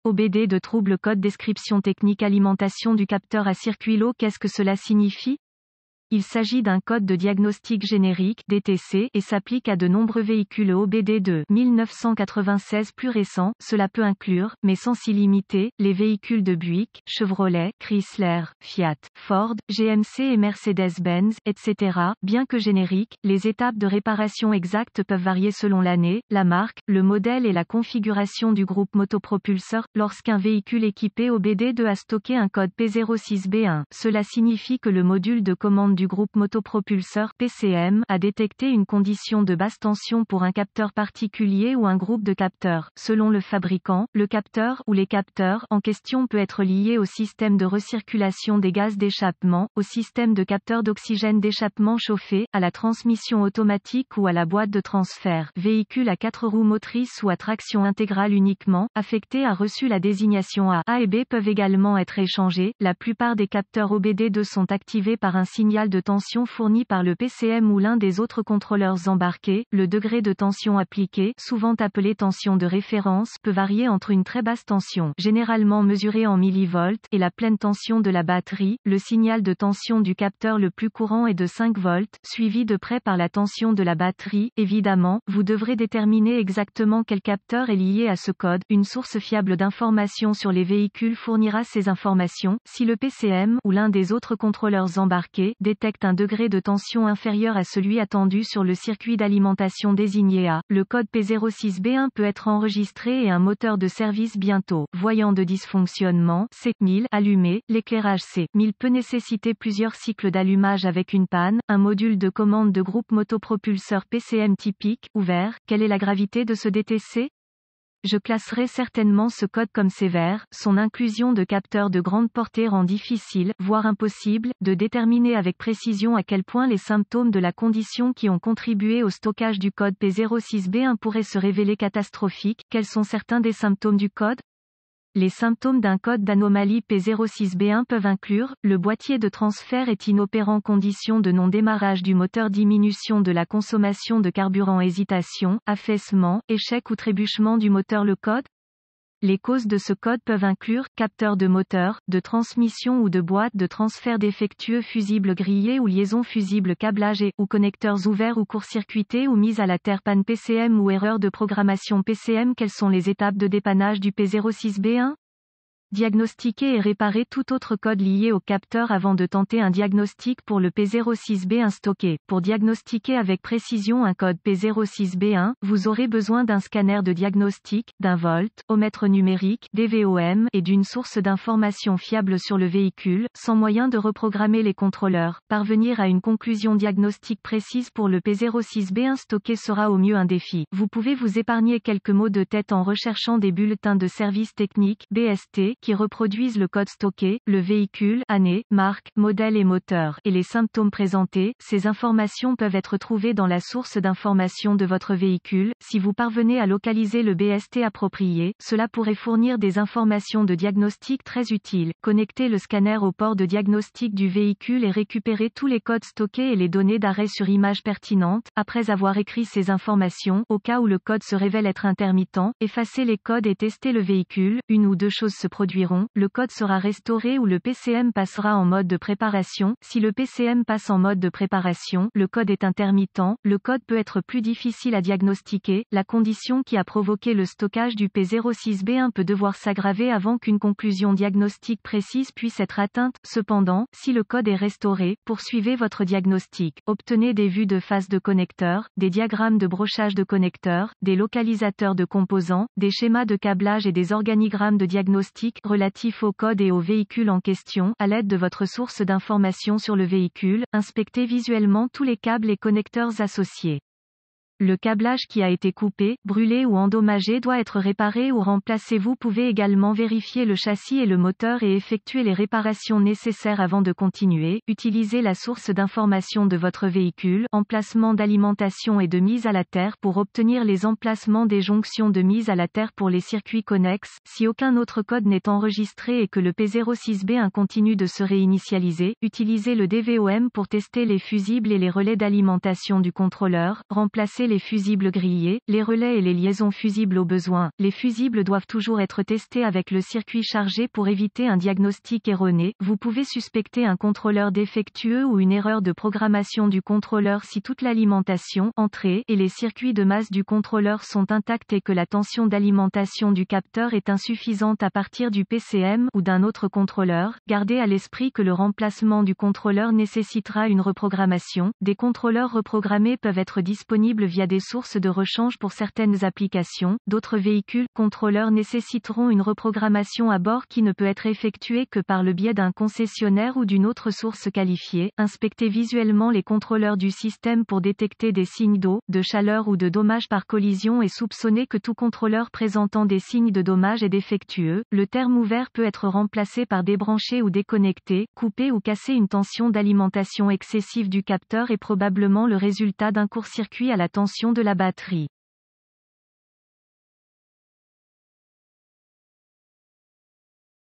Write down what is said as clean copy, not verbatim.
OBD de trouble code description technique alimentation du capteur à circuit low. Qu'est-ce que cela signifie? Il s'agit d'un code de diagnostic générique (DTC) et s'applique à de nombreux véhicules OBD de 1996 plus récents. Cela peut inclure, mais sans s'y limiter, les véhicules de Buick, Chevrolet, Chrysler, Fiat, Ford, GMC et Mercedes-Benz, etc. Bien que génériques, les étapes de réparation exactes peuvent varier selon l'année, la marque, le modèle et la configuration du groupe motopropulseur. Lorsqu'un véhicule équipé OBD2 a stocké un code P06B1, cela signifie que le module de commande du groupe motopropulseur PCM a détecté une condition de basse tension pour un capteur particulier ou un groupe de capteurs. Selon le fabricant, le capteur ou les capteurs en question peut être lié au système de recirculation des gaz d'échappement, au système de capteur d'oxygène d'échappement chauffé, à la transmission automatique ou à la boîte de transfert. Véhicule à 4 roues motrices ou à traction intégrale uniquement, affecté a reçu la désignation A. A et B peuvent également être échangés. La plupart des capteurs OBD2 sont activés par un signal de tension fourni par le PCM ou l'un des autres contrôleurs embarqués. Le degré de tension appliqué, souvent appelé tension de référence, peut varier entre une très basse tension, généralement mesurée en millivolts, et la pleine tension de la batterie. Le signal de tension du capteur le plus courant est de 5 volts, suivi de près par la tension de la batterie. Évidemment, vous devrez déterminer exactement quel capteur est lié à ce code. Une source fiable d'informations sur les véhicules fournira ces informations. Si le PCM ou l'un des autres contrôleurs embarqués détecte un degré de tension inférieur à celui attendu sur le circuit d'alimentation désigné A, le code P06B1 peut être enregistré et un moteur de service bientôt. Voyant de dysfonctionnement, C1000 allumé, l'éclairage C1000 peut nécessiter plusieurs cycles d'allumage avec une panne, un module de commande de groupe motopropulseur PCM typique, ouvert. Quelle est la gravité de ce DTC? Je classerai certainement ce code comme sévère. Son inclusion de capteurs de grande portée rend difficile, voire impossible, de déterminer avec précision à quel point les symptômes de la condition qui ont contribué au stockage du code P06B1 pourraient se révéler catastrophiques. Quels sont certains des symptômes du code? Les symptômes d'un code d'anomalie P06B1 peuvent inclure, le boîtier de transfert est inopérant, condition de non-démarrage du moteur, diminution de la consommation de carburant, hésitation, affaissement, échec ou trébuchement du moteur. Le code? Les causes de ce code peuvent inclure, capteur de moteur, de transmission ou de boîte de transfert défectueux, fusible grillé ou liaison fusible, câblage ou connecteurs ouverts ou court-circuités ou mise à la terre, panne PCM ou erreur de programmation PCM. Quelles sont les étapes de dépannage du P06B1? Diagnostiquer et réparer tout autre code lié au capteur avant de tenter un diagnostic pour le P06B1 stocké. Pour diagnostiquer avec précision un code P06B1, vous aurez besoin d'un scanner de diagnostic, d'un voltomètre numérique, DVOM, et d'une source d'information fiable sur le véhicule. Sans moyen de reprogrammer les contrôleurs, parvenir à une conclusion diagnostique précise pour le P06B1 stocké sera au mieux un défi. Vous pouvez vous épargner quelques maux de tête en recherchant des bulletins de service technique, BST, qui reproduisent le code stocké, le véhicule, année, marque, modèle et moteur, et les symptômes présentés. Ces informations peuvent être trouvées dans la source d'information de votre véhicule. Si vous parvenez à localiser le BST approprié, cela pourrait fournir des informations de diagnostic très utiles. Connectez le scanner au port de diagnostic du véhicule et récupérez tous les codes stockés et les données d'arrêt sur image pertinentes. Après avoir écrit ces informations, au cas où le code se révèle être intermittent, effacez les codes et testez le véhicule. Une ou deux choses se produiront. Le code sera restauré ou le PCM passera en mode de préparation. Si le PCM passe en mode de préparation, le code est intermittent. Le code peut être plus difficile à diagnostiquer. La condition qui a provoqué le stockage du P06B1 peut devoir s'aggraver avant qu'une conclusion diagnostique précise puisse être atteinte. Cependant, si le code est restauré, poursuivez votre diagnostic. Obtenez des vues de face de connecteurs, des diagrammes de brochage de connecteurs, des localisateurs de composants, des schémas de câblage et des organigrammes de diagnostic relatifs au code et au véhicule en question. À l'aide de votre source d'information sur le véhicule, inspectez visuellement tous les câbles et connecteurs associés. Le câblage qui a été coupé, brûlé ou endommagé doit être réparé ou remplacé. Vous pouvez également vérifier le châssis et le moteur et effectuer les réparations nécessaires avant de continuer. Utilisez la source d'information de votre véhicule, emplacement d'alimentation et de mise à la terre, pour obtenir les emplacements des jonctions de mise à la terre pour les circuits connexes. Si aucun autre code n'est enregistré et que le P06B1 continue de se réinitialiser, utilisez le DVOM pour tester les fusibles et les relais d'alimentation du contrôleur. Remplacez tester les fusibles grillés, les relais et les liaisons fusibles au besoin. Les fusibles doivent toujours être testés avec le circuit chargé pour éviter un diagnostic erroné. Vous pouvez suspecter un contrôleur défectueux ou une erreur de programmation du contrôleur si toute l'alimentation, entrée, et les circuits de masse du contrôleur sont intacts et que la tension d'alimentation du capteur est insuffisante à partir du PCM ou d'un autre contrôleur. Gardez à l'esprit que le remplacement du contrôleur nécessitera une reprogrammation. Des contrôleurs reprogrammés peuvent être disponibles via des sources de rechange pour certaines applications. D'autres véhicules contrôleurs nécessiteront une reprogrammation à bord qui ne peut être effectuée que par le biais d'un concessionnaire ou d'une autre source qualifiée. Inspectez visuellement les contrôleurs du système pour détecter des signes d'eau, de chaleur ou de dommage par collision et soupçonnez que tout contrôleur présentant des signes de dommage est défectueux. Le terme ouvert peut être remplacé par débrancher ou déconnecter, couper ou casser. Une tension d'alimentation excessive du capteur est probablement le résultat d'un court-circuit à la tension de la batterie.